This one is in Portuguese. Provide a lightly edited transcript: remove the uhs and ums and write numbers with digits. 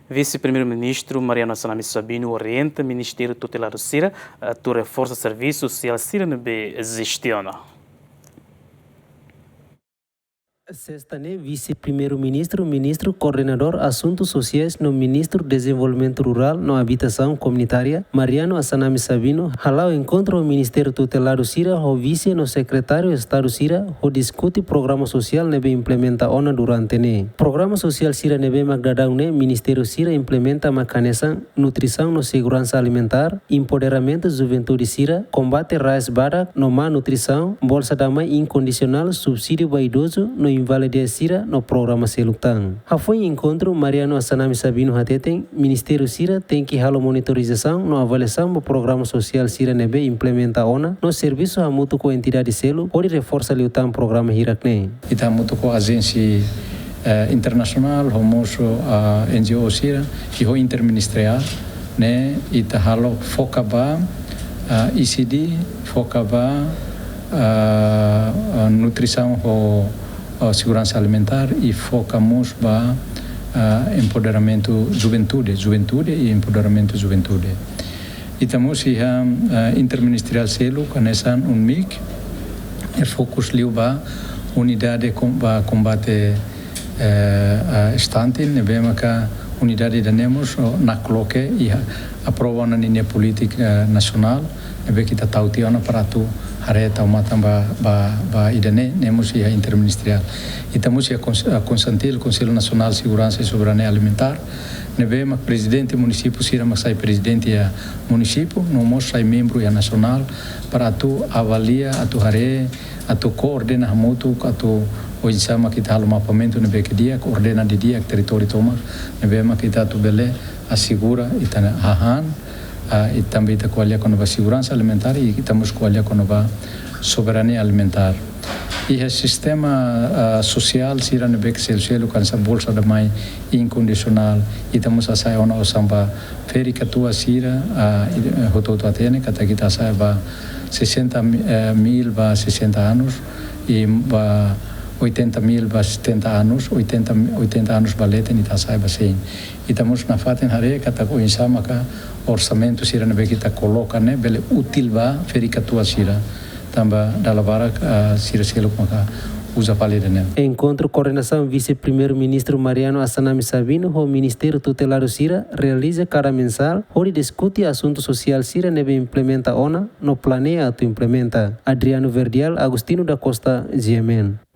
Vice-Primeiro-Ministru Mariano Sabino orienta Ministeriu Tuteladu sira tu reforsa servisu sosial sira nebe eziste. Sexta-ne, Vice-Primeiro-Ministro, Ministro Coordenador Assuntos Sociais no Ministro Desenvolvimento Rural no Habitação Comunitária, Mariano Asanami Sabino, halau encontra o Ministério Tuteladu sira o Vice no Secretário Estado sira o discute programa social nebe implementa ona durante ne. Programa social sira nebe magdadão ne, Ministério sira implementa mecanismo nutrição no segurança alimentar, empoderamento juventude sira, combate raiz badak no má nutrição, bolsa damai incondicional, subsídio para idoso no invalidez sira no programa selutang. Foi encontro Mariano Asanami Sabino hateten, Ministério sira tem que halo monitorização no avaliação do programa social sira nebe implementa ona no servisu hamutu com entidade selo pode reforça liutan programa hirakne. Ita mutu com agência internacional, homoso NGO sira, que ho interministerial, né? Ita halo foca ba ICD, foca ba nutrição segurança alimentar e focamos para empoderamento juventude e empoderamento juventude. E estamos interministerial selo conheçam MIC, fokus liu ba unidade para combate estante, nebema ka unidade danemos na coloque e aprova na linha política nacional, nebe kita tahu tiana para tu hareta uma tamba ba idane nemos ia interministerial. Estamos ia consentir o Conselho Nacional de Segurança e Soberania Alimentar. Nebe ma presidente município sira ma sai presidente ia município, no mostra membro ia nacional para tu avalia atu hare atu coordena mutu atu o insama kita halo mapamento nebe que dia coordena de dia território toma nebe ma kita tu bele assegura itana hahan e também está com a segurança alimentar e estamos com a soberania alimentar. E o sistema social, sira nebe que selo com essa bolsa da mãe incondicional e estamos a sair ona o samba férica tua sira rototo atene kata kita sai ba 60.000 ba 60 anos e ba 80.000 ba 70 anos 80 anos balete ni ta sai ba 100 e estamos na faten hare kata ko insama ka orçamento sira nebe kita coloca né bele útil ba férica tua sira tamba dalavara sira selo maka usa palida né. Encontro coordenação Vice-Primeiro-Ministro Mariano Asanami Sabino o Ministério Tuteladu sira realiza cada mensal onde discute assunto social sira nebe implementa ona no planeia tu implementa. Adriano Verdial, Agostino da Costa, Yemen.